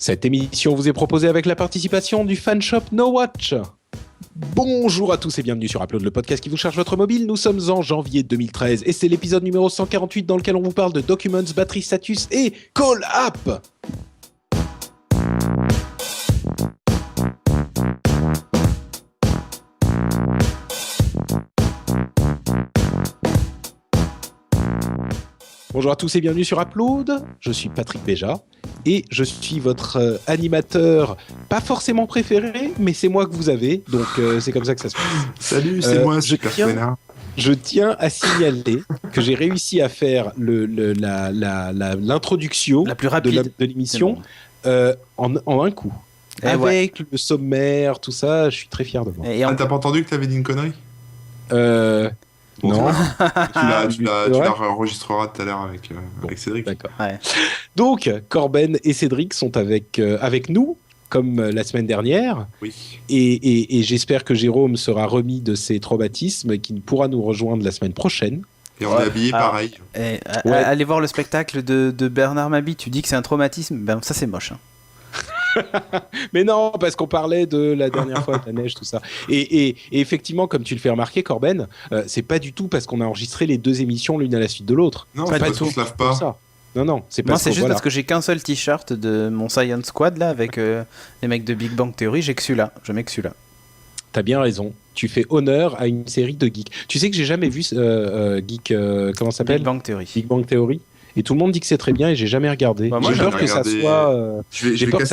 Cette émission vous est proposée avec la participation du fanshop No Watch. Bonjour à tous et bienvenue sur Upload, le podcast qui vous charge votre mobile. Nous sommes en janvier 2013 et c'est l'épisode numéro 148 dans lequel on vous parle de Documents, Battery Status et Call App. Bonjour à tous et bienvenue sur Upload, je suis Patrick Béja et je suis votre animateur, pas forcément préféré, mais c'est moi que vous avez, donc c'est comme ça que ça se passe. Salut, c'est moi, super connard. Je tiens à signaler que j'ai réussi à faire l'introduction la plus rapide de l'émission en un coup. Et avec le sommaire, tout ça, je suis très fier de moi. T'as pas entendu que t'avais dit une connerie ? Non. Tu la enregistreras tout à l'heure avec Cédric. D'accord. Ouais. Donc, Corben et Cédric sont avec nous, comme la semaine dernière. Oui. Et j'espère que Jérôme sera remis de ses traumatismes et qu'il pourra nous rejoindre la semaine prochaine. Et on est habillé pareil. Allez voir le spectacle de Bernard Mabie. Tu dis que c'est un traumatisme, ben ça c'est moche. Hein. Mais non, parce qu'on parlait de la dernière fois, de la neige, tout ça. Et effectivement, comme tu le fais remarquer, Corben, c'est pas du tout parce qu'on a enregistré les deux émissions l'une à la suite de l'autre. Non, c'est parce qu'on se lave pas. Ça. Non, c'est pas. Moi, c'est juste parce que j'ai qu'un seul t-shirt de mon Science Squad là avec les mecs de Big Bang Theory. J'ai que celui-là. Je mets que celui-là. T'as bien raison. Tu fais honneur à une série de geeks. Tu sais que j'ai jamais vu Geek. Comment ça s'appelle ? Big Bang Theory. Big Bang Theory. Et tout le monde dit que c'est très bien et j'ai jamais regardé. Bah, moi, j'ai peur que ça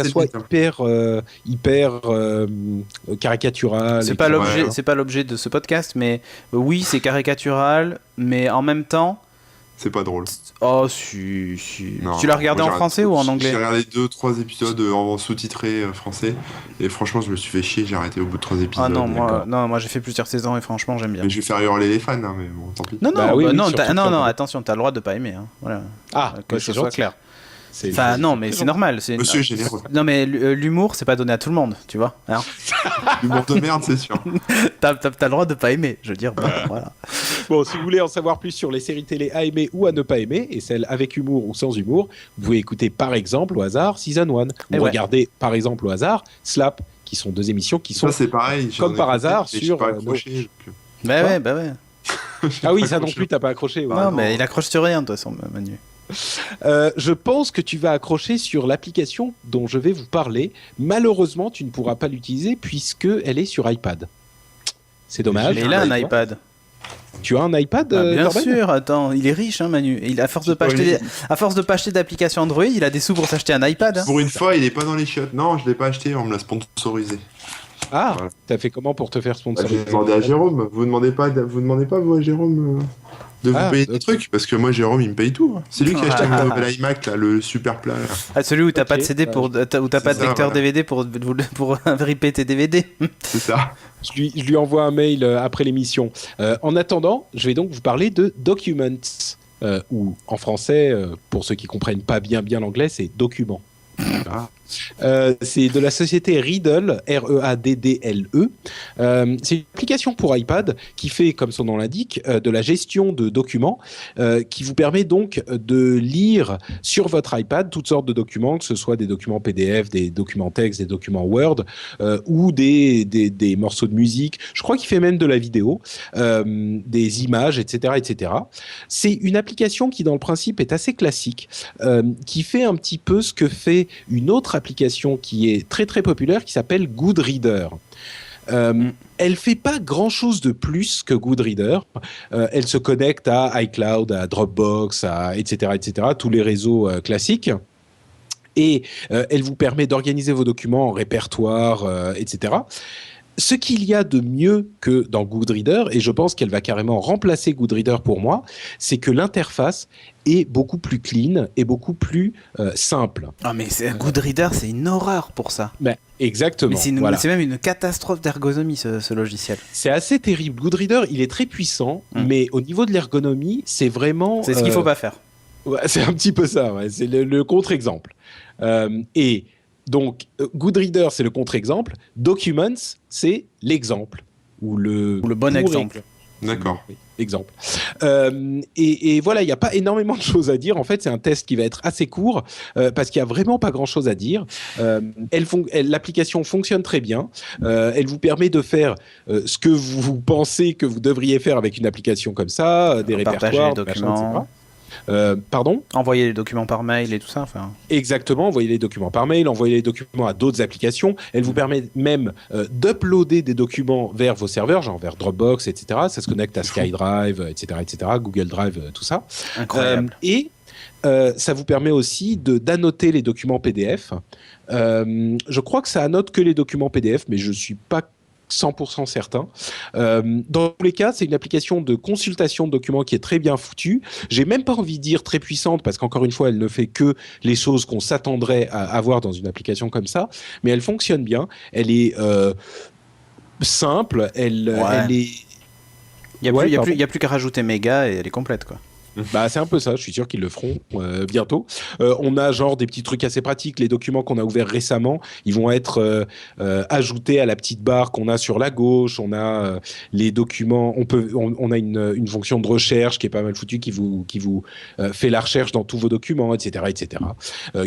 soit, hyper caricatural. C'est pas l'objet de ce podcast, mais oui, c'est caricatural, mais en même temps. C'est pas drôle. Oh, si. Non, tu l'as regardé en français ou en anglais ? J'ai regardé 2-3 épisodes en sous-titré français et franchement, je me suis fait chier. J'ai arrêté au bout de 3 épisodes. Ah non, moi j'ai fait plusieurs saisons et franchement, j'aime bien. Mais je vais faire hurler les fans, hein, mais bon, tant pis. Non, attention, t'as le droit de pas aimer. Hein. Voilà. Que ce soit clair. Enfin, non, mais c'est normal. Monsieur est généreux. Non, mais l'humour, c'est pas donné à tout le monde, tu vois. Hein. L'humour de merde, c'est sûr. T'as le droit de pas aimer, je veux dire. Voilà. Bon, si vous voulez en savoir plus sur les séries télé à aimer ou à ne pas aimer, et celles avec humour ou sans humour, vous pouvez écouter par exemple au hasard Season 1. Ou regarder par exemple au hasard Slap, qui sont deux émissions qui sont ça, c'est pareil, comme par hasard sur. Pas accroché, Bah ouais. Ah oui, ça non plus, t'as pas accroché. Non, mais il accroche sur rien, de toute façon, Manu. Je pense que tu vas accrocher sur l'application dont je vais vous parler. Malheureusement, tu ne pourras pas l'utiliser puisque elle est sur iPad. C'est dommage. Mais il a un iPad. Tu as un iPad bien sûr, attends, il est riche, hein, Manu. À force de pas acheter d'applications Android, il a des sous pour s'acheter un iPad. Hein. Pour une fois, il est pas dans les chiottes. Non, je l'ai pas acheté, on me l'a sponsorisé. Ah, voilà. T'as fait comment pour te faire sponsoriser ? J'ai demandé à Jérôme. Vous demandez pas vous à Jérôme de vous payer des trucs, parce que moi Jérôme il me paye tout. C'est lui qui a acheté mon nouvel iMac là, le super plat. Là. Celui où t'as pas de CD où t'as pas de lecteur DVD pour ripper tes DVD. C'est ça. Je lui envoie un mail après l'émission. En attendant, je vais donc vous parler de Documents, ou en français, pour ceux qui comprennent pas bien l'anglais, c'est Documents. C'est de la société Readdle, R-E-A-D-D-L-E. C'est une application pour iPad qui fait, comme son nom l'indique, de la gestion de documents, qui vous permet donc de lire sur votre iPad toutes sortes de documents, que ce soit des documents PDF, des documents texte, des documents Word, ou des morceaux de musique. Je crois qu'il fait même de la vidéo, des images, etc. C'est une application qui, dans le principe, est assez classique, qui fait un petit peu ce que fait une autre application qui est très très populaire qui s'appelle Goodreader. Elle fait pas grand chose de plus que Goodreader. Elle se connecte à iCloud, à Dropbox, etc., tous les réseaux classiques. Et elle vous permet d'organiser vos documents en répertoire, etc. Ce qu'il y a de mieux que dans Goodreader, et je pense qu'elle va carrément remplacer Goodreader pour moi, c'est que l'interface est beaucoup plus clean et beaucoup plus simple. Ah mais Goodreader, c'est une horreur pour ça. Ben, exactement. Mais c'est même une catastrophe d'ergonomie ce logiciel. C'est assez terrible. Goodreader, il est très puissant, mais au niveau de l'ergonomie, c'est vraiment... C'est ce qu'il faut pas faire. Ouais, c'est un petit peu ça, ouais. C'est le contre-exemple. Et donc, Goodreader, c'est le contre-exemple. Documents, c'est l'exemple. Ou le bon exemple. D'accord. Oui, exemple. Et voilà, il n'y a pas énormément de choses à dire. En fait, c'est un test qui va être assez court parce qu'il n'y a vraiment pas grand-chose à dire. L'application fonctionne très bien. Elle vous permet de faire ce que vous pensez que vous devriez faire avec une application comme ça, des Partager répertoires, les documents. machin, etc. Pardon ? Envoyer les documents par mail et tout ça. Enfin. Exactement, envoyer les documents par mail, envoyer les documents à d'autres applications. Elle vous permet même d'uploader des documents vers vos serveurs, genre vers Dropbox, etc. Ça se connecte à SkyDrive, etc., Google Drive, tout ça. Incroyable. Ça vous permet aussi d'annoter les documents PDF. Je crois que ça annote que les documents PDF, mais je ne suis pas 100% certain. Dans tous les cas, c'est une application de consultation de documents qui est très bien foutue. J'ai même pas envie de dire très puissante parce qu'encore une fois, elle ne fait que les choses qu'on s'attendrait à avoir dans une application comme ça, mais elle fonctionne bien. Elle est simple. Elle est. Il y a plus qu'à rajouter méga et elle est complète, quoi. Bah, c'est un peu ça, je suis sûr qu'ils le feront bientôt. On a genre des petits trucs assez pratiques, les documents qu'on a ouverts récemment, ils vont être ajoutés à la petite barre qu'on a sur la gauche, on a les documents, on a une fonction de recherche qui est pas mal foutue, qui vous fait la recherche dans tous vos documents, etc.,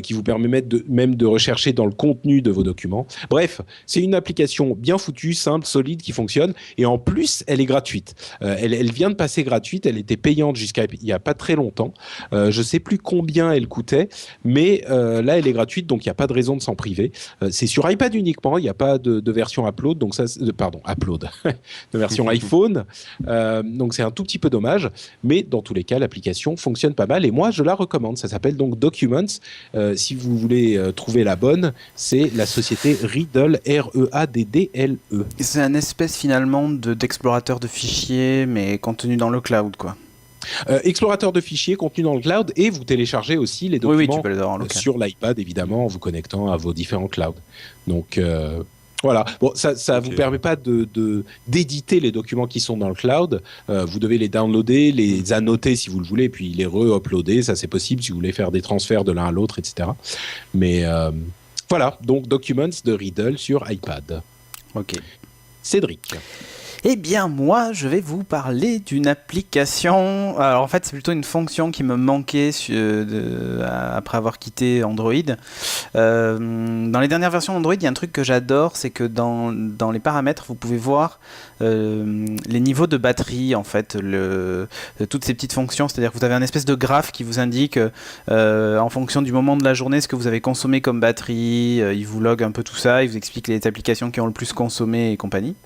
qui vous permet même de rechercher dans le contenu de vos documents. Bref, c'est une application bien foutue, simple, solide, qui fonctionne, et en plus, elle est gratuite. Elle vient de passer gratuite, elle était payante jusqu'à il y a pas très longtemps. Je sais plus combien elle coûtait, mais là, elle est gratuite, donc il n'y a pas de raison de s'en priver. C'est sur iPad uniquement, il n'y a pas de version upload, donc ça, upload, de version iPhone. Donc c'est un tout petit peu dommage, mais dans tous les cas, l'application fonctionne pas mal et moi, je la recommande. Ça s'appelle donc Documents. Si vous voulez trouver la bonne, c'est la société Readdle, R-E-A-D-D-L-E. C'est un espèce finalement d'explorateur de fichiers, mais contenu dans le cloud, quoi. Explorateur de fichiers contenu dans le cloud et vous téléchargez aussi les documents tu peux les avoir en local. sur l'iPad évidemment en vous connectant à vos différents clouds. Donc voilà, bon, ça vous permet pas d'éditer les documents qui sont dans le cloud. Vous devez les downloader, les annoter si vous le voulez, puis les re-uploader. Ça c'est possible si vous voulez faire des transferts de l'un à l'autre, etc. Mais voilà, donc Documents de Readdle sur iPad. Ok. Cédric. Eh bien, moi, je vais vous parler d'une application. Alors, en fait, c'est plutôt une fonction qui me manquait après avoir quitté Android. Dans les dernières versions d'Android, il y a un truc que j'adore, c'est que dans les paramètres, vous pouvez voir les niveaux de batterie, en fait, toutes ces petites fonctions. C'est-à-dire que vous avez un espèce de graphe qui vous indique, en fonction du moment de la journée, ce que vous avez consommé comme batterie. Il vous log un peu tout ça, il vous explique les applications qui ont le plus consommé et compagnie.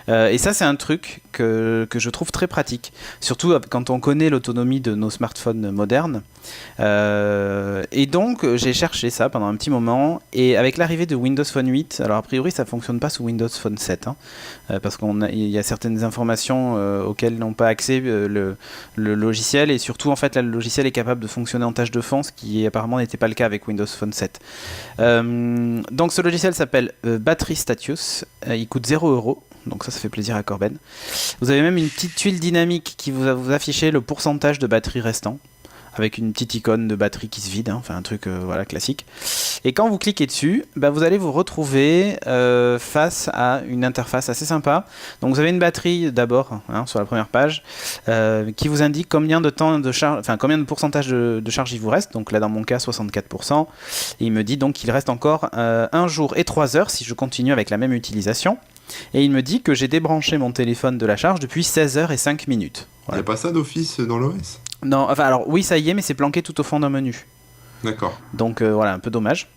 Et ça, c'est un truc que je trouve très pratique, surtout quand on connaît l'autonomie de nos smartphones modernes. Et donc, j'ai cherché ça pendant un petit moment, et avec l'arrivée de Windows Phone 8, alors a priori, ça ne fonctionne pas sous Windows Phone 7, parce qu'il y a certaines informations auxquelles n'ont pas accès le logiciel, et surtout, en fait, là, le logiciel est capable de fonctionner en tâche de fond, ce qui apparemment n'était pas le cas avec Windows Phone 7. Donc, ce logiciel s'appelle Battery Status, il coûte 0€. Donc ça fait plaisir à Corben. Vous avez même une petite tuile dynamique qui vous afficher le pourcentage de batterie restant, avec une petite icône de batterie qui se vide, enfin un truc voilà, classique. Et quand vous cliquez dessus, vous allez vous retrouver face à une interface assez sympa. Donc vous avez une batterie d'abord sur la première page qui vous indique combien de temps de charge, enfin combien de pourcentage de charge il vous reste. Donc là dans mon cas 64%. Et il me dit donc qu'il reste encore 1 jour et 3 heures si je continue avec la même utilisation. Et il me dit que j'ai débranché mon téléphone de la charge depuis 16h05. Voilà. Il n'y a pas ça d'office dans l'OS ? Non, enfin alors oui ça y est, mais c'est planqué tout au fond d'un menu. D'accord. Donc voilà, un peu dommage.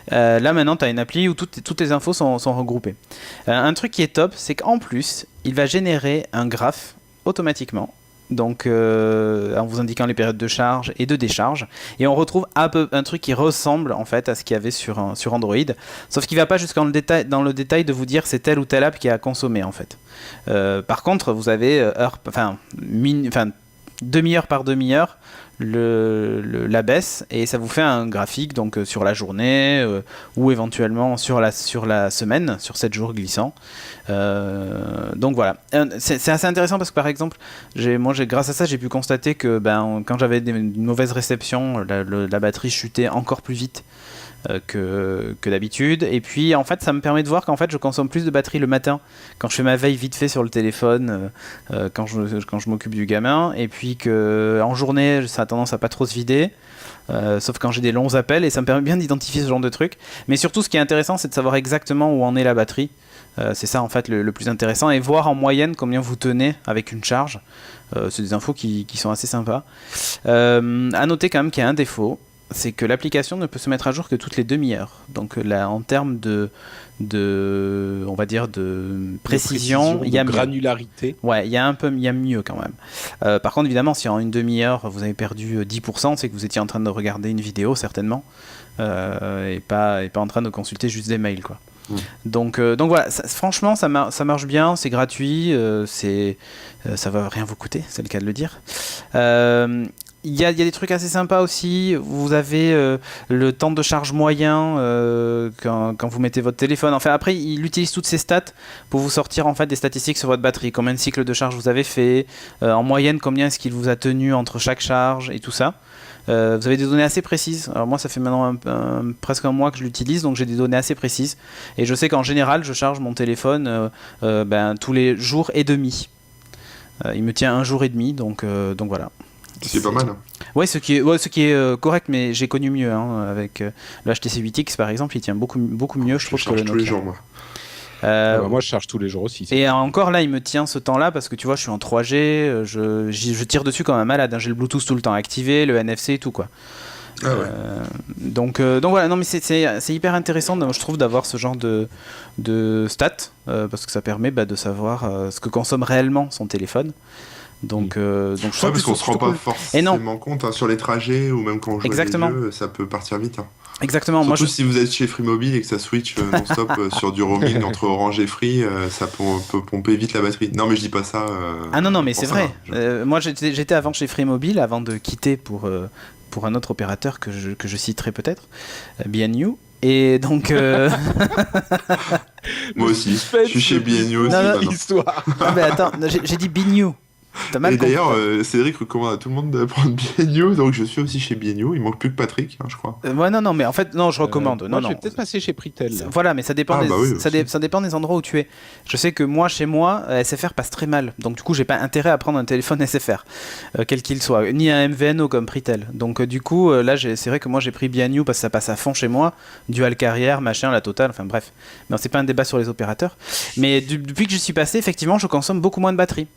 Là maintenant tu as une appli où toutes les infos sont regroupées. Un truc qui est top, c'est qu'en plus, il va générer un graphe automatiquement. Donc en vous indiquant les périodes de charge et de décharge, et on retrouve un truc qui ressemble en fait à ce qu'il y avait sur Android, sauf qu'il ne va pas jusqu'en dans le détail de vous dire c'est telle ou telle app qui a consommé en fait. Par contre vous avez demi-heure par demi-heure la baisse et ça vous fait un graphique donc sur la journée ou éventuellement sur la semaine, sur 7 jours glissants. Donc voilà, c'est assez intéressant parce que par exemple, grâce à ça, j'ai pu constater que quand j'avais une mauvaise réception, la batterie chutait encore plus vite que d'habitude, et puis en fait ça me permet de voir qu'en fait je consomme plus de batterie le matin quand je fais ma veille vite fait sur le téléphone, quand je m'occupe du gamin, et puis que en journée ça a tendance à pas trop se vider, sauf quand j'ai des longs appels, et ça me permet bien d'identifier ce genre de truc. Mais surtout ce qui est intéressant, c'est de savoir exactement où en est la batterie. C'est ça en fait le plus intéressant, et voir en moyenne combien vous tenez avec une charge. C'est des infos qui sont assez sympas. À noter quand même qu'il y a un défaut, c'est que l'application ne peut se mettre à jour que toutes les demi-heures. Donc là, en termes de on va dire de précision, il y a granularité. Ouais, il y a mieux quand même. Par contre, évidemment, si en une demi-heure vous avez perdu 10%, c'est que vous étiez en train de regarder une vidéo certainement, et pas en train de consulter juste des mails, quoi. Donc voilà, franchement ça marche bien, c'est gratuit, ça va rien vous coûter, c'est le cas de le dire. Il y a des trucs assez sympas aussi. Vous avez le temps de charge moyen quand vous mettez votre téléphone. Enfin, après, il utilise toutes ces stats pour vous sortir en fait des statistiques sur votre batterie. Combien de cycles de charge vous avez fait, en moyenne, combien est-ce qu'il vous a tenu entre chaque charge et tout ça. Vous avez des données assez précises. Alors moi, ça fait maintenant presque un mois que je l'utilise, donc j'ai des données assez précises. Et je sais qu'en général, je charge mon téléphone tous les jours et demi. Il me tient un jour et demi, donc voilà. C'est pas mal. Ouais, ce qui est correct, mais j'ai connu mieux avec le HTC 8X par exemple, il tient beaucoup mieux, je trouve, que le Nokia. Tous les jours, moi. Moi, je charge tous les jours aussi. Et encore là, il me tient ce temps-là parce que tu vois, je suis en 3G, je tire dessus comme un malade. J'ai le Bluetooth tout le temps activé, le NFC et tout, quoi. Ah ouais. Donc voilà, non mais c'est hyper intéressant, je trouve, d'avoir ce genre de stats parce que ça permet de savoir ce que consomme réellement son téléphone. Donc je trouve parce qu'on se rend pas cool. forcément compte sur les trajets ou même quand on joue à des jeux, ça peut partir vite. Exactement. Surtout si vous êtes chez Free Mobile et que ça switch non-stop sur du roaming entre Orange et Free, ça peut pomper vite la batterie. Non mais je dis pas ça. Non mais c'est vrai. Moi j'étais avant chez Free Mobile avant de quitter pour un autre opérateur que je citerai peut-être, BNU. Et donc moi aussi, je suis chez BNU aussi. Histoire. Mais attends, j'ai dit BNU. Et d'ailleurs, Cédric recommande à tout le monde de prendre BNU, donc je suis aussi chez BNU. Il manque plus que Patrick, je crois. Non, mais en fait, non, je recommande. Moi, je vais peut-être passer chez Pritel. Voilà, mais ça dépend, ça dépend des endroits où tu es. Je sais que chez moi, SFR passe très mal. Donc, du coup, j'ai pas intérêt à prendre un téléphone SFR, quel qu'il soit, ni un MVNO comme Pritel. Donc, du coup, là, c'est vrai que moi, j'ai pris BNU parce que ça passe à fond chez moi. Dual carrière, machin, la totale, enfin bref. Non, c'est pas un débat sur les opérateurs. Mais depuis que je suis passé, effectivement, je consomme beaucoup moins de batterie.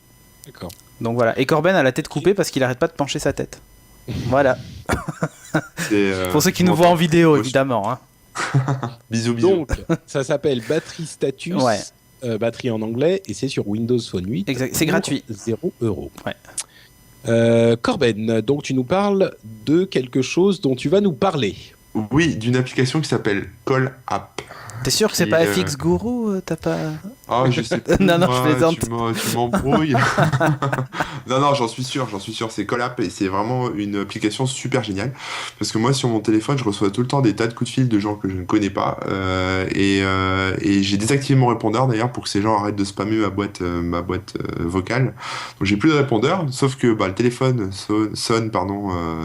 D'accord. Donc voilà. Et Corben a la tête coupée parce qu'il arrête pas de pencher sa tête. Voilà. Pour ceux qui nous voient en vidéo, évidemment. Bisous. Donc, ça s'appelle Battery Status, batterie en anglais, et c'est sur Windows Phone 8. Exact. C'est gratuit. 0 €. Ouais. Corben, donc tu nous parles de quelque chose dont tu vas nous parler. Oui, d'une application qui s'appelle Call App. T'es sûr que c'est pas FX Guru, t'as pas... Ah, je sais pas. Non, je plaisante. Tu m'embrouilles. Non, j'en suis sûr, c'est Call-App et c'est vraiment une application super géniale. Parce que moi, sur mon téléphone, je reçois tout le temps des tas de coups de fil de gens que je ne connais pas. Et j'ai désactivé mon répondeur d'ailleurs pour que ces gens arrêtent de spammer ma boîte vocale. Donc j'ai plus de répondeur, sauf que le téléphone sonne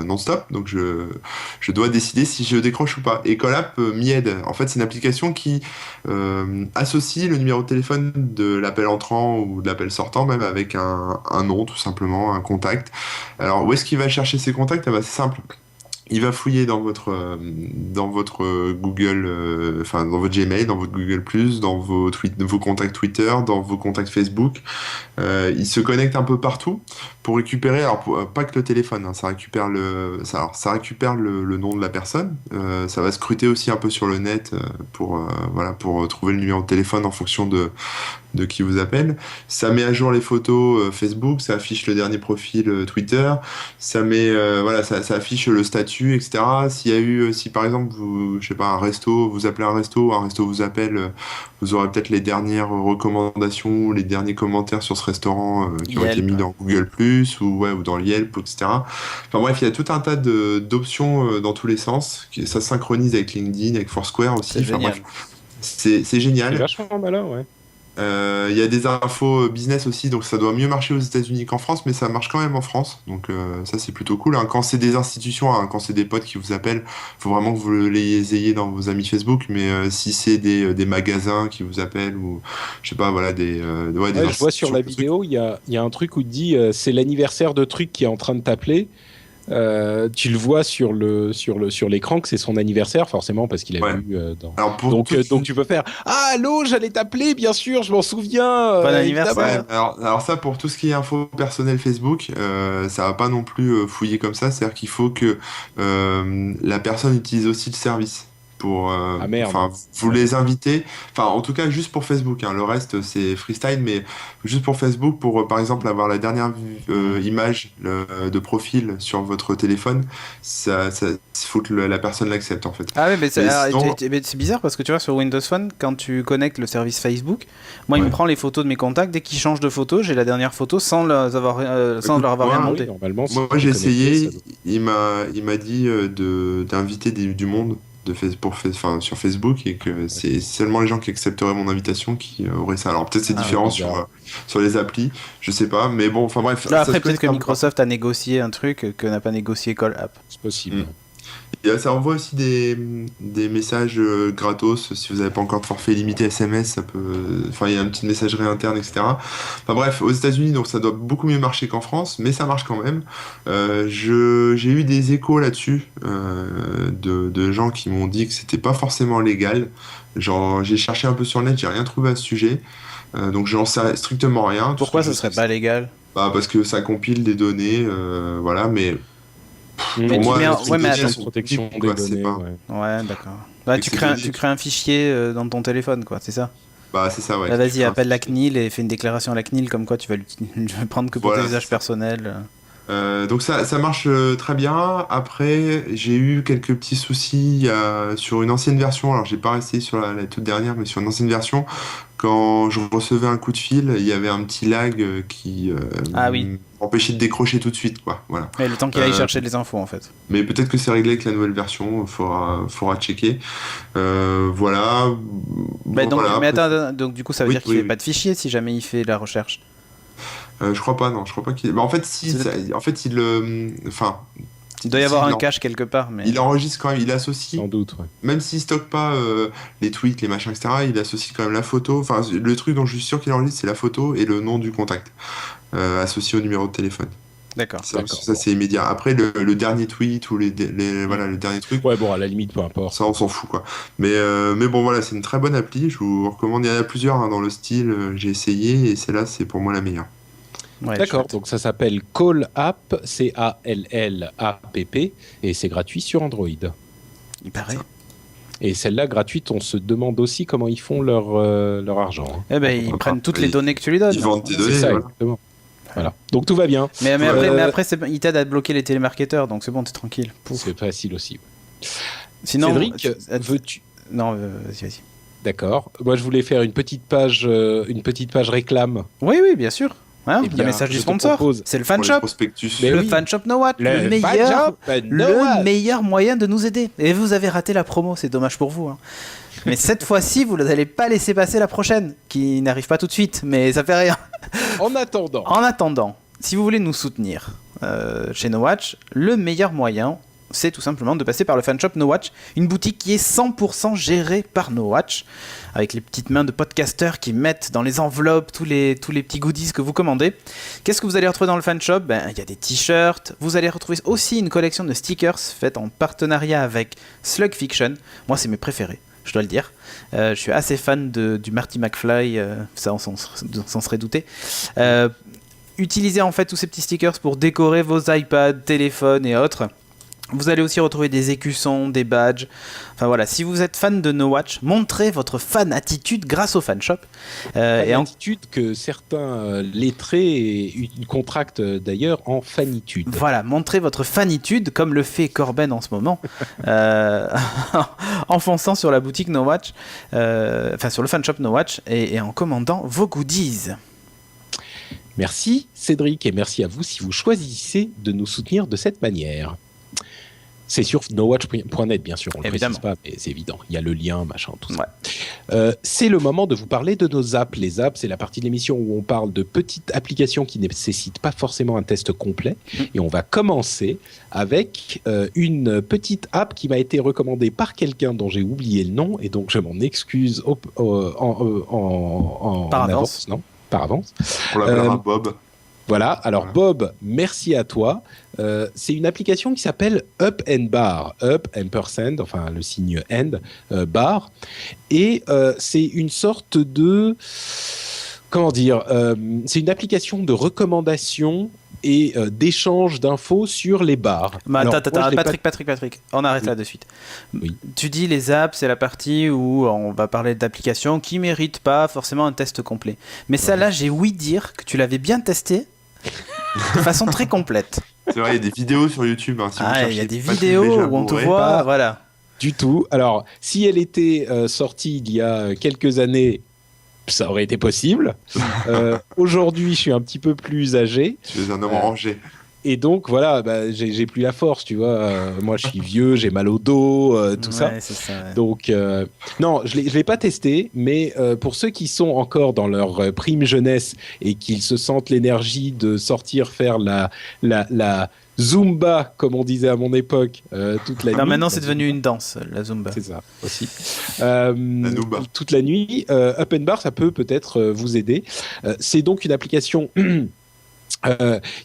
non-stop. Donc je dois décider si je décroche ou pas. Et Call-App m'y aide. En fait, c'est une application qui associe le numéro de téléphone de l'appel entrant ou de l'appel sortant même avec un nom tout simplement, un contact. Alors où est-ce qu'il va chercher ses contacts? C'est simple. Il va fouiller dans votre Google, dans votre Gmail, dans votre Google+, dans vos contacts Twitter, dans vos contacts Facebook. Il se connecte un peu partout pour récupérer, pas que le téléphone, ça récupère le nom de la personne. Ça va scruter aussi un peu sur le net pour trouver le numéro de téléphone en fonction de qui vous appelle. Ça met à jour les photos Facebook, ça affiche le dernier profil Twitter, ça met voilà, ça affiche le statut, etc. S'il y a eu, si par exemple vous, je sais pas, un resto, vous appelez un resto vous appelle, vous aurez peut-être les dernières recommandations, les derniers commentaires sur ce restaurant qui ont été mis dans Google Plus ou dans Yelp, etc. Enfin bref, il y a tout un tas d'options dans tous les sens. Ça synchronise avec LinkedIn, avec Foursquare aussi. C'est génial. Bref, c'est génial. C'est vachement malin, ouais. Il y a des infos business aussi, donc ça doit mieux marcher aux États-Unis qu'en France, mais ça marche quand même en France, donc ça c'est plutôt cool. Hein. Quand c'est des institutions, quand c'est des potes qui vous appellent, faut vraiment que vous les ayez dans vos amis Facebook, mais si c'est des magasins qui vous appellent ou je sais pas, voilà, des je vois sur la vidéo, il y a un truc où il dit c'est l'anniversaire de truc qui est en train de t'appeler. Tu le vois sur l'écran que c'est son anniversaire forcément parce qu'il a vu Alors donc tu peux faire allô, j'allais t'appeler, bien sûr, je m'en souviens, bon anniversaire. Alors ça, pour tout ce qui est info personnelle Facebook, ça va pas non plus fouiller comme ça, c'est-à-dire qu'il faut que la personne utilise aussi le service pour vous les invitez, en tout cas juste pour Facebook, hein. Le reste c'est freestyle, mais juste pour Facebook, pour par exemple avoir la dernière image de profil sur votre téléphone, ça faut que la personne l'accepte en fait. Ah oui, mais c'est bizarre parce que tu vois, sur Windows Phone, quand tu connectes le service Facebook, moi il me prend les photos de mes contacts, dès qu'ils changent de photo, j'ai la dernière photo sans leur avoir rien monté. Oui, normalement, moi j'ai essayé, il m'a dit d'inviter du monde sur Facebook, et que c'est seulement les gens qui accepteraient mon invitation qui auraient ça. Alors peut-être c'est différent sur les applis, je sais pas, mais bon, enfin bref. Là, après peut-être que Microsoft a négocié un truc que n'a pas négocié Call App. C'est possible. Et ça envoie aussi des messages gratos. Si vous n'avez pas encore de forfait limité SMS, ça peut. Enfin, il y a une petite messagerie interne, etc. Enfin bref, aux États-Unis, donc ça doit beaucoup mieux marcher qu'en France, mais ça marche quand même. J'ai eu des échos là-dessus de gens qui m'ont dit que c'était pas forcément légal. Genre, j'ai cherché un peu sur le net, j'ai rien trouvé à ce sujet. Donc j'en sais strictement rien. Pourquoi ça serait pas légal ? Parce que ça compile des données, voilà, mais. Mais pour moi, protection des données. Ouais, d'accord. Bah, tu crées un fichier dans ton téléphone, quoi, c'est ça ? Bah, c'est ça, ouais. Là, vas-y, appelle la CNIL et fais une déclaration à la CNIL comme quoi tu vas le prendre que pour tes usages personnels. Donc ça marche très bien. Après, j'ai eu quelques petits soucis sur une ancienne version. Alors, j'ai pas essayé sur la toute dernière, mais sur une ancienne version, quand je recevais un coup de fil, il y avait un petit lag qui m'empêchait de décrocher tout de suite, quoi. Voilà. Et le temps qu'il aille chercher les infos, en fait. Mais peut-être que c'est réglé avec la nouvelle version. Faudra checker. Voilà. Mais attends, donc du coup, ça veut dire qu'il fait pas de fichier si jamais il fait la recherche. Je crois pas, non. Je crois pas qu'il. En fait, il doit y avoir un cache quelque part, mais il enregistre quand même. Il associe. Sans doute, ouais. Même s'il stocke pas les tweets, les machins, etc. Il associe quand même la photo. Enfin, le truc dont je suis sûr qu'il enregistre, c'est la photo et le nom du contact associé au numéro de téléphone. D'accord. Ça c'est immédiat. Après, le dernier tweet ou le dernier truc. Ouais, bon, à la limite, peu importe. Ça, on s'en fout, quoi. Mais bon, voilà, c'est une très bonne appli. Je vous recommande. Il y en a plusieurs dans le style. J'ai essayé et celle-là, c'est pour moi la meilleure. Ouais, d'accord, donc ça s'appelle Call App, CALLAPP, et c'est gratuit sur Android. Il paraît. Et celle-là, gratuite, on se demande aussi comment ils font leur argent. Hein. Eh ben, ils prennent toutes les données que tu lui donnes. Ils vendent tes données, c'est ça, exactement. Voilà. Donc tout va bien. Mais après, ils t'aident à bloquer les télémarketeurs, donc c'est bon, t'es tranquille. C'est facile aussi. Sinon, Cédric, veux-tu... Non, vas-y. D'accord. Moi, je voulais faire une petite page réclame. Oui, bien sûr. Hein, le message du sponsor, c'est le fanshop. Le fanshop NoWatch, le meilleur moyen de nous aider. Et vous avez raté la promo, c'est dommage pour vous. Hein. Mais cette fois-ci, vous n'allez pas laisser passer la prochaine, qui n'arrive pas tout de suite, mais ça fait rien. En attendant, si vous voulez nous soutenir chez NoWatch, le meilleur moyen, c'est tout simplement de passer par le fanshop NoWatch, une boutique qui est 100% gérée par NoWatch, avec les petites mains de podcasteurs qui mettent dans les enveloppes tous les petits goodies que vous commandez. Qu'est-ce que vous allez retrouver dans le fanshop ? Il y a des t-shirts, vous allez retrouver aussi une collection de stickers faite en partenariat avec Slug Fiction. Moi, c'est mes préférés, je dois le dire. Je suis assez fan du Marty McFly, ça on s'en serait douté. Utilisez en fait tous ces petits stickers pour décorer vos iPads, téléphones et autres. Vous allez aussi retrouver des écussons, des badges. Enfin voilà, si vous êtes fan de No Watch, montrez votre fan attitude grâce au fan shop. Et attitude que certains lettrés contractent d'ailleurs en fanitude. Voilà, montrez votre fanitude comme le fait Corben en ce moment, en fonçant sur la boutique No Watch, enfin sur le fan shop No Watch et en commandant vos goodies. Merci Cédric et merci à vous si vous choisissez de nous soutenir de cette manière. C'est sur nowatch.net, bien sûr, on ne le précise pas, mais c'est évident. Il y a le lien, machin, tout ça. Ouais. C'est le moment de vous parler de nos apps. Les apps, c'est la partie de l'émission où on parle de petites applications qui ne nécessitent pas forcément un test complet. Et on va commencer avec une petite app qui m'a été recommandée par quelqu'un dont j'ai oublié le nom, et donc je m'en excuse en avance. Non, par avance. On l'appellera Bob. Voilà, alors Bob, merci à toi. C'est une application qui s'appelle Up and Bar, Up, ampersand, enfin le signe end, bar. Et c'est une sorte de... Comment dire c'est une application de recommandation et d'échange d'infos sur les bars. Attends, Patrick, on arrête là de suite. Oui. Tu dis les apps, c'est la partie où on va parler d'applications qui méritent pas forcément un test complet. Mais ça là, j'ai ouï dire que tu l'avais bien testé de façon très complète. C'est vrai, il y a des vidéos sur YouTube. Hein, si il y a des vidéos où on te voit, voilà. Du tout. Alors, si elle était sortie il y a quelques années, ça aurait été possible. Aujourd'hui, je suis un petit peu plus âgé. Tu es un homme rangé. Et donc, voilà, j'ai plus la force, tu vois. Moi, je suis vieux, j'ai mal au dos, tout ça. C'est ça ouais. Donc, non, je l'ai pas testé, mais pour ceux qui sont encore dans leur prime jeunesse et qui se sentent l'énergie de sortir faire la Zumba, comme on disait à mon époque, toute la nuit. Non, maintenant, c'est devenu une danse, la Zumba. C'est ça, aussi. Toute la nuit, Up and Bar, ça peut-être vous aider. C'est donc une application...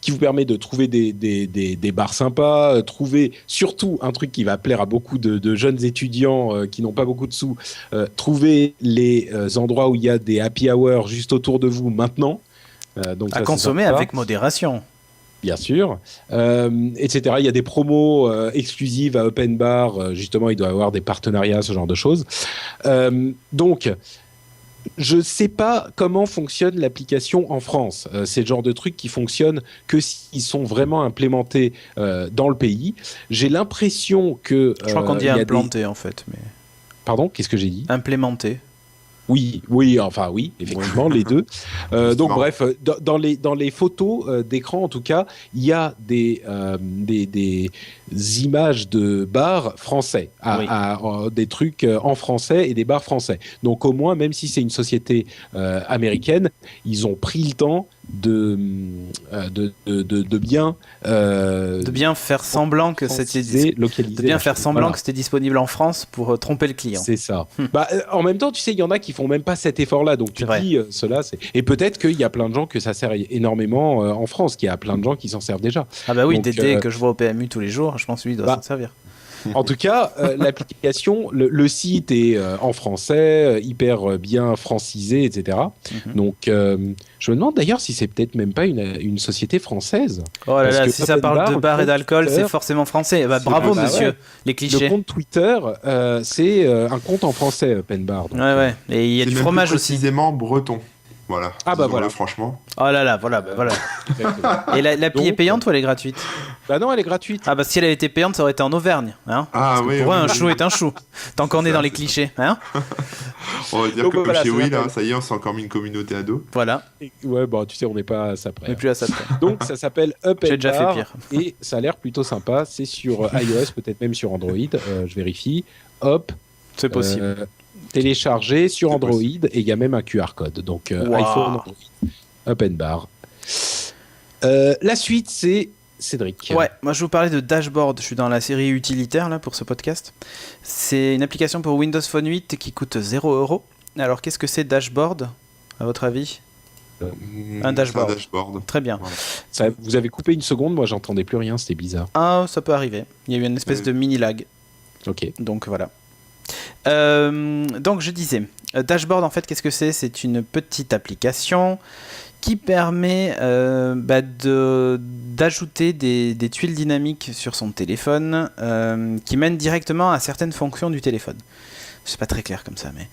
qui vous permet de trouver des bars sympas, trouver surtout un truc qui va plaire à beaucoup de jeunes étudiants qui n'ont pas beaucoup de sous, trouver les endroits où il y a des happy hours juste autour de vous maintenant. Donc à consommer avec modération. Bien sûr, etc. Il y a des promos exclusives à Open Bar, justement il doit y avoir des partenariats, ce genre de choses. Donc... Je ne sais pas comment fonctionne l'application en France. C'est le genre de truc qui fonctionne que s'ils sont vraiment implémentés dans le pays. J'ai l'impression que... Je crois qu'on dit implanté en fait. Mais... Pardon, qu'est-ce que j'ai dit ? Implémenté. Oui, effectivement, les deux. Donc bref, dans les photos d'écran, en tout cas, il y a des images de bars français, des trucs en français et des bars français. Donc au moins, même si c'est une société américaine, ils ont pris le temps de bien faire semblant que c'était localisé, de bien faire semblant que c'était disponible en France pour tromper le client. C'est ça. En même temps, tu sais, il y en a qui font même pas cet effort-là, donc tu dis cela. Et peut-être qu'il y a plein de gens que ça sert énormément en France, qu'il y a plein de gens qui s'en servent déjà. Ah bah oui, donc, Dédé que je vois au PMU tous les jours, je pense que lui doit s'en servir. En tout cas, l'application, le site est en français, hyper bien francisé, etc. Donc, je me demande d'ailleurs si c'est peut-être même pas une société française. Oh là là, si ça parle de bar et d'alcool, c'est forcément français. Bravo, monsieur, ouais. Les clichés. Le compte Twitter, c'est un compte en français, Open Bar. Donc, ouais. Et il y a du fromage aussi. Précisément breton. Voilà. Ah bah voilà, franchement. Oh là là, voilà. Et l'appli est payante ou elle est gratuite ? Bah non, elle est gratuite. Ah bah si elle avait été payante, ça aurait été en Auvergne, hein. Ah oui. Pour eux, un chou est un chou. Tant qu'on est dans les clichés, hein. On va dire que chez Will, ça y est, on s'est encore mis une communauté ado. Voilà. Ouais, bon, tu sais, on n'est pas à ça près. On n'est plus à ça près. Donc ça s'appelle Up and Bar. J'ai déjà fait pire. Et ça a l'air plutôt sympa. C'est sur iOS, peut-être même sur Android. Je vérifie. Hop. C'est possible. Téléchargé sur Android et il y a même un QR code. Donc iPhone, Android, Up and Bar. La suite, c'est Cédric. Ouais, moi je vais vous parler de Dashboard. Je suis dans la série utilitaire là pour ce podcast. C'est une application pour Windows Phone 8 qui coûte 0€. Alors qu'est-ce que c'est Dashboard à votre avis ? Un dashboard. Un dashboard. Très bien. Voilà. Ça, vous avez coupé une seconde, moi j'entendais plus rien, c'était bizarre. Ah, ça peut arriver. Il y a eu une espèce de mini lag. Ok. Donc voilà. Donc je disais, Dashboard en fait qu'est-ce que c'est ? C'est une petite application qui permet d'ajouter des tuiles dynamiques sur son téléphone qui mènent directement à certaines fonctions du téléphone. C'est pas très clair comme ça, mais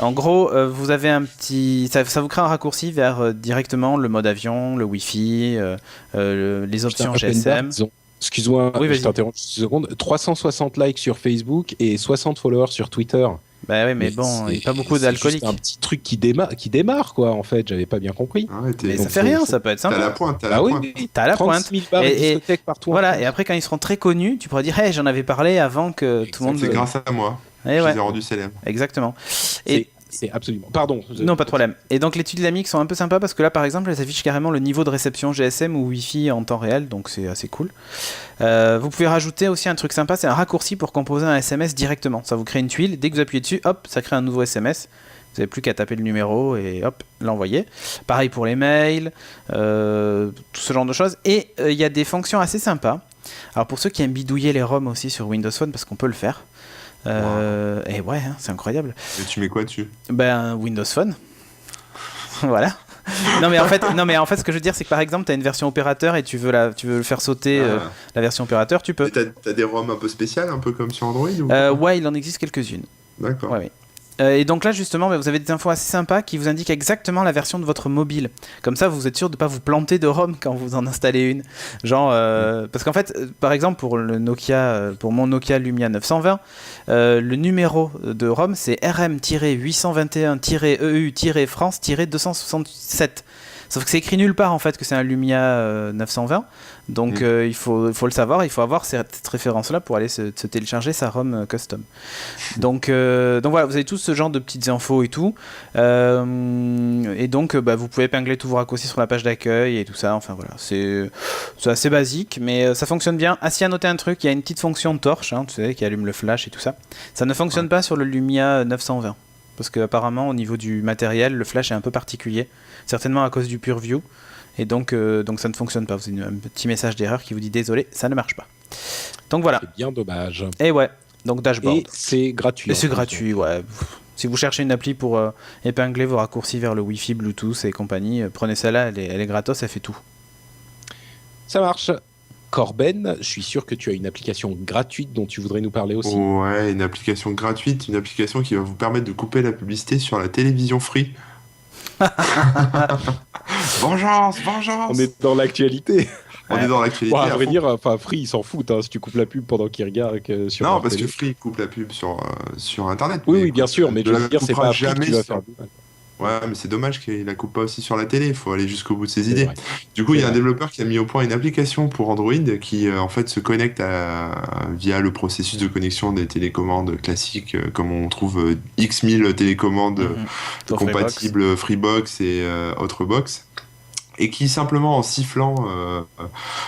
en gros, vous avez un petit, ça vous crée un raccourci vers directement le mode avion, le Wi-Fi, les options GSM. Excuse-moi, Oui, je vas-y. t'interromps juste une seconde. 360 likes sur Facebook et 60 followers sur Twitter. Bah oui, mais bon, il n'y a pas beaucoup c'est d'alcooliques. juste un petit truc qui démarre, quoi, en fait. J'avais pas bien compris. Ah ouais, Mais donc ça fait rien, ça peut être T'as la sympa. pointe, t'as Ah la oui, pointe. oui. T'as la 36 pointe. 000 bars de Et- discothèques partout. en Voilà, France. et après quand ils seront très connus, tu pourras dire hey, j'en avais parlé avant que tout le monde. C'est grâce à moi. Eh Je ouais, les ai rendus célèbres. exactement. Et C'est absolument. Pardon. non, pas de problème. Et donc les tuiles dynamiques sont un peu sympas parce que là, par exemple, elles affichent carrément le niveau de réception GSM ou Wi-Fi en temps réel, donc c'est assez cool. Vous pouvez rajouter aussi un truc sympa, c'est un raccourci pour composer un SMS directement. Ça vous crée une tuile, dès que vous appuyez dessus, hop, ça crée un nouveau SMS. Vous n'avez plus qu'à taper le numéro et hop, l'envoyer. Pareil pour les mails, tout ce genre de choses. Et il y a des fonctions assez sympas. Alors pour ceux qui aiment bidouiller les ROM aussi sur Windows Phone, parce qu'on peut le faire. Et ouais, hein, c'est incroyable. Et tu mets quoi dessus? Ben, Windows Phone. Voilà. Non mais en fait, ce que je veux dire, c'est que par exemple, tu as une version opérateur et tu veux le faire sauter la version opérateur, tu peux. Et t'as des ROM un peu spéciales, un peu comme sur Android ou... Ouais, il en existe quelques-unes. D'accord. Ouais, ouais. Et donc là, justement, vous avez des infos assez sympas qui vous indiquent exactement la version de votre mobile. Comme ça, vous êtes sûr de ne pas vous planter de ROM quand vous en installez une. Genre, parce qu'en fait, par exemple, pour mon Nokia Lumia 920, le numéro de ROM, c'est RM-821-EU-France-267. Sauf que c'est écrit nulle part en fait que c'est un Lumia 920, donc il faut le savoir, il faut avoir cette référence-là pour aller se télécharger sa ROM custom. Donc voilà, vous avez tout ce genre de petites infos et tout, et donc vous pouvez épingler tous vos raccourcis sur la page d'accueil et tout ça. Enfin voilà, c'est assez basique, mais ça fonctionne bien. Ah si, à noter un truc, il y a une petite fonction torche, hein, tu sais, qui allume le flash et tout ça. Ça ne fonctionne pas sur le Lumia 920. Parce qu'apparemment, au niveau du matériel, le flash est un peu particulier, certainement à cause du PureView, et donc ça ne fonctionne pas. Vous avez un petit message d'erreur qui vous dit désolé, ça ne marche pas. Donc voilà. C'est bien dommage. Et ouais, donc dashboard. Et c'est gratuit. Et c'est gratuit, ouais. Si vous cherchez une appli pour épingler vos raccourcis vers le Wi-Fi, Bluetooth et compagnie, prenez celle-là, elle est gratos, elle fait tout. Ça marche. Corben, je suis sûr que tu as une application gratuite dont tu voudrais nous parler aussi. Ouais, une application gratuite, une application qui va vous permettre de couper la publicité sur la télévision Free. Vengeance, vengeance. On est dans l'actualité. On est dans l'actualité. Bon, à à vrai fond. dire, enfin, Free, ils s'en foutent hein, si tu coupes la pub pendant qu'ils regardent sur Non, leur parce télé. que Free coupe la pub sur Internet. Oui, mais oui, bien écoute, sûr, mais de je la veux dire, c'est coupera pas Free jamais qui va sur- faire du mal. Ouais, mais c'est dommage qu'il la coupe pas aussi sur la télé. Il faut aller jusqu'au bout de ses C'est idées. vrai. Du coup, il y a un vrai. développeur qui a mis au point une application pour Android qui en fait se connecte via le processus de connexion des télécommandes classiques, comme on trouve X 1000 télécommandes Sur compatibles Freebox et autres box. Et qui simplement en sifflant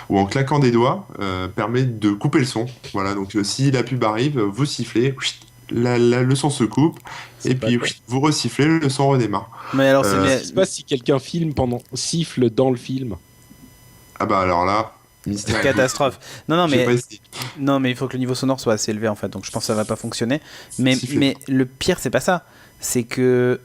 ou en claquant des doigts permet de couper le son. Voilà, donc si la pub arrive, vous sifflez, le son se coupe, et pas puis quoi. vous resifflez, le son redémarre. Mais alors, Euh, Qu'est-ce qui se passe si quelqu'un siffle dans le film? Ah bah alors là, mystère. catastrophe. Non, J'ai mais pas essayé. non, mais il faut que le niveau sonore soit assez élevé en fait, donc je pense que ça va pas fonctionner. Mais Siffler. le pire, c'est pas ça. C'est que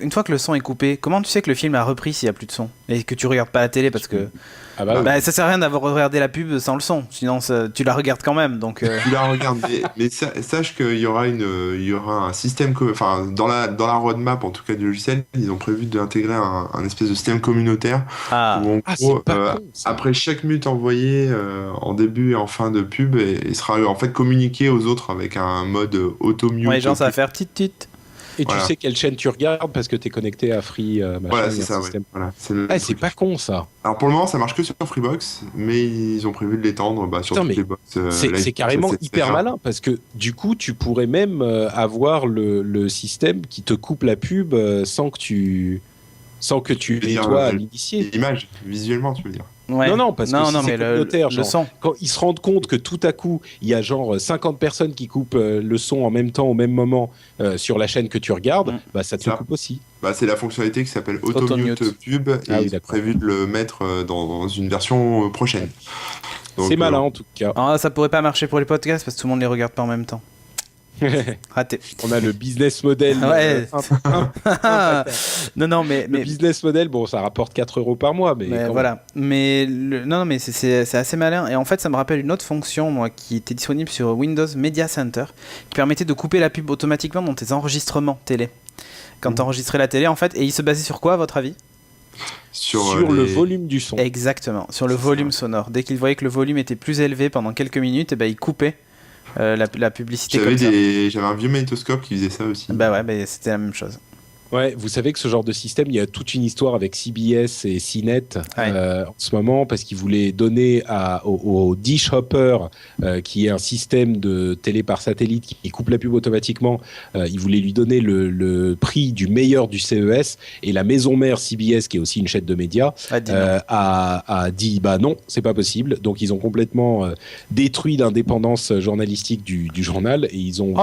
une fois que le son est coupé, comment tu sais que le film a repris s'il y a plus de son et que tu regardes pas la télé parce que Ah bah, oui. bah, ça sert à rien d'avoir regardé la pub sans le son, sinon tu la regardes quand même. Donc Tu la regardes, mais sache qu'il y aura un système, enfin dans la roadmap en tout cas du logiciel, ils ont prévu d'intégrer un espèce de système communautaire ah, où en Ah, gros, c'est pas con, ça. après chaque mute envoyée en début et en fin de pub, il sera en fait communiqué aux autres avec un mode auto-mute. ouais, genre ça va faire tit. Et Voilà. tu sais quelle chaîne tu regardes parce que tu es connecté à Free. Machin, Voilà, il y c'est a un ça. Ouais. système. Voilà, c'est le Ah, c'est truc. pas con ça. Alors pour le moment, ça marche que sur Freebox, mais ils ont prévu de l'étendre sur Putain, toutes mais les box. C'est Live, carrément etc. hyper malin parce que du coup, tu pourrais même avoir le système qui te coupe la pub sans que tu veux l'aies dire, toi à l'initier. L'image, visuellement, tu veux dire. Ouais. Non, parce que si c'est mais communautaire, le genre, son. quand ils se rendent compte que tout à coup, il y a genre 50 personnes qui coupent le son en même temps, au même moment, sur la chaîne que tu regardes, bah ça te Ça. le coupe aussi. Bah, c'est la fonctionnalité qui s'appelle Auto-Mute Auto-Mute. Pub, et Ah oui, ils ont d'accord. prévu de le mettre dans une version prochaine. Donc, C'est malin en tout cas. Alors là, ça pourrait pas marcher pour les podcasts parce que tout le monde les regarde pas en même temps. Raté. On a le business model. Ouais. Non, mais le business model, bon, ça rapporte 4 € par mois, mais voilà. Mais non, mais c'est assez malin. Et en fait, ça me rappelle une autre fonction, moi, qui était disponible sur Windows Media Center, qui permettait de couper la pub automatiquement dans tes enregistrements télé. Quand tu enregistrais la télé, en fait, et il se basait sur quoi, à votre avis ? Sur le volume du son. Exactement, sur le volume sonore. Dès qu'il voyait que le volume était plus élevé pendant quelques minutes, et ben il coupait la publicité. J'avais un vieux magnétoscope qui faisait ça aussi. Bah ouais, c'était la même chose. Ouais, vous savez que ce genre de système, il y a toute une histoire avec CBS et CNET en ce moment, parce qu'ils voulaient donner au Dish Hopper, qui est un système de télé par satellite qui coupe la pub automatiquement, ils voulaient lui donner le prix du meilleur du CES, et la maison mère CBS, qui est aussi une chaîne de médias, a dit bah non, c'est pas possible. Donc ils ont complètement détruit l'indépendance journalistique du journal, et ils ont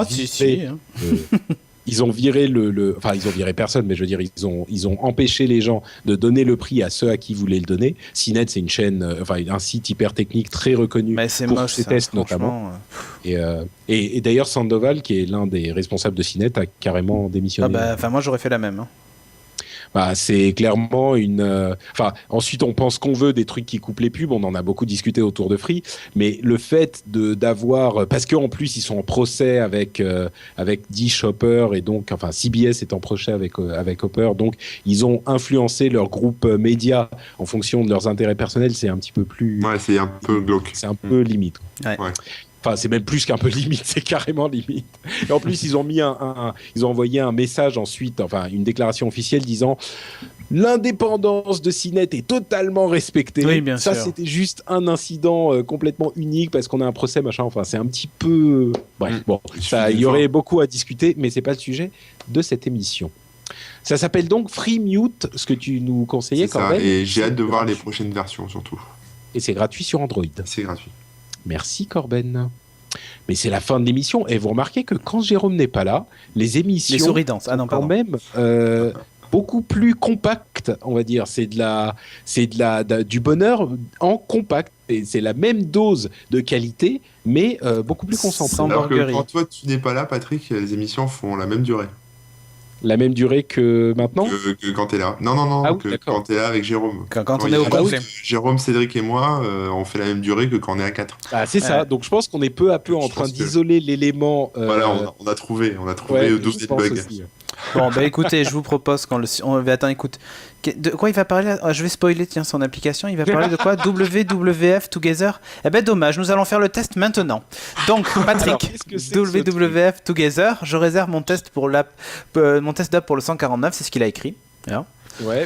ils ont viré enfin ils ont viré personne, mais je veux dire ils ont empêché les gens de donner le prix à ceux à qui ils voulaient le donner. CNET, c'est une chaîne, un site hyper technique très reconnu pour ses tests notamment. Et d'ailleurs Sandoval, qui est l'un des responsables de CNET, a carrément démissionné. Moi j'aurais fait la même. C'est clairement ensuite, on pense qu'on veut des trucs qui coupent les pubs. On en a beaucoup discuté autour de Free, mais le fait d'avoir, parce qu'en plus ils sont en procès avec Dish Hopper, et donc, CBS est en procès avec Hopper, donc ils ont influencé leur groupe média en fonction de leurs intérêts personnels. C'est un petit peu plus. Ouais, c'est un peu glauque. C'est un peu limite. Ouais. Enfin, c'est même plus qu'un peu limite, c'est carrément limite. Et en plus, ils ont mis ils ont envoyé un message ensuite, une déclaration officielle disant l'indépendance de CNET est totalement respectée. Oui, bien sûr. Ça, c'était juste un incident complètement unique parce qu'on a un procès, machin. Enfin, c'est un petit peu. Bref, il y aurait beaucoup à discuter, mais c'est pas le sujet de cette émission. Ça s'appelle donc Free Mute, ce que tu nous conseillais, Corben. Et j'ai hâte de voir les prochaines versions surtout. Et c'est gratuit sur Android. C'est gratuit. Merci Corben. Mais c'est la fin de l'émission, et vous remarquez que quand Jérôme n'est pas là, les émissions sont quand même beaucoup plus compactes, on va dire. C'est du bonheur en compact, et c'est la même dose de qualité, mais beaucoup plus concentrée. Alors que quand toi tu n'es pas là, Patrick, les émissions font la même durée. La même durée que maintenant que quand t'es là. Non, quand t'es là avec Jérôme. Quand on est au complet. Jérôme, Cédric et moi, on fait la même durée que quand on est à 4. C'est ça. Donc je pense qu'on est peu à peu en train d'isoler l'élément. Voilà, on a trouvé le dossier de bug. Aussi. Bon, écoutez, je vous propose attends, écoute. De quoi il va parler ? Je vais spoiler, son application. Il va parler de quoi ? WWF Together ? Dommage, nous allons faire le test maintenant. Donc, Patrick, WWF Together, je réserve mon test pour mon test d'app pour le 149, c'est ce qu'il a écrit. Alors. Ouais,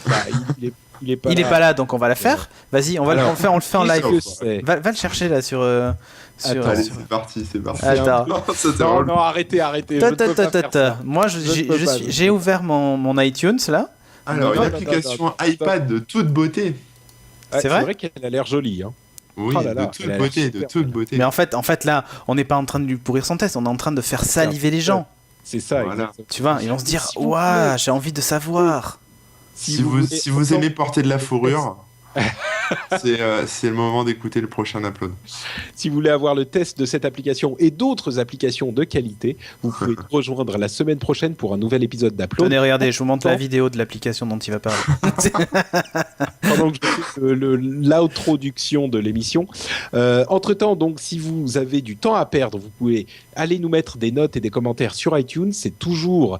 il est pas là, donc on va la faire. Vas-y, on le fait en live. Va le chercher là sur. Allez, c'est parti. Attends. Non, arrêtez. Moi, j'ai ouvert mon iTunes là. Alors, une application iPad de toute beauté. C'est vrai qu'elle a l'air jolie. Hein. Oui, de toute beauté. Mais en fait, là, on n'est pas en train de lui pourrir son test, on est en train de faire saliver les gens. C'est ça, voilà. Tu vois, ils vont se dire, ouah, j'ai envie de savoir. Si vous aimez porter de la fourrure, c'est le moment d'écouter le prochain Upload. Si vous voulez avoir le test de cette application et d'autres applications de qualité, vous pouvez nous rejoindre la semaine prochaine pour un nouvel épisode d'Upload. Tenez, regardez, je vous montre la vidéo de l'application dont il va parler. Pendant que je fais l'introduction de l'émission. Entre-temps, donc, si vous avez du temps à perdre, vous pouvez aller nous mettre des notes et des commentaires sur iTunes. C'est toujours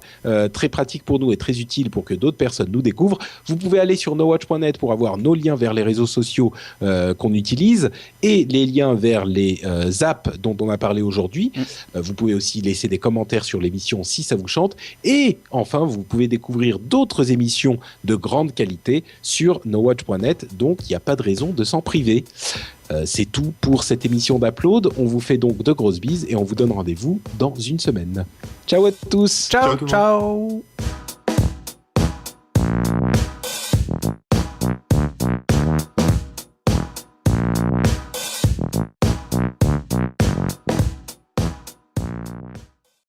très pratique pour nous et très utile pour que d'autres personnes nous découvrent. Vous pouvez aller sur nowatch.net pour avoir nos liens vers les réseaux sociaux qu'on utilise et les liens vers les apps dont on a parlé aujourd'hui. Vous pouvez aussi laisser des commentaires sur l'émission si ça vous chante. Et enfin, vous pouvez découvrir d'autres émissions de grande qualité sur nowatch.net. Donc, il n'y a pas de raison de s'en priver. C'est tout pour cette émission d'Upload. On vous fait donc de grosses bises et on vous donne rendez-vous dans une semaine. Ciao à tous. Ciao.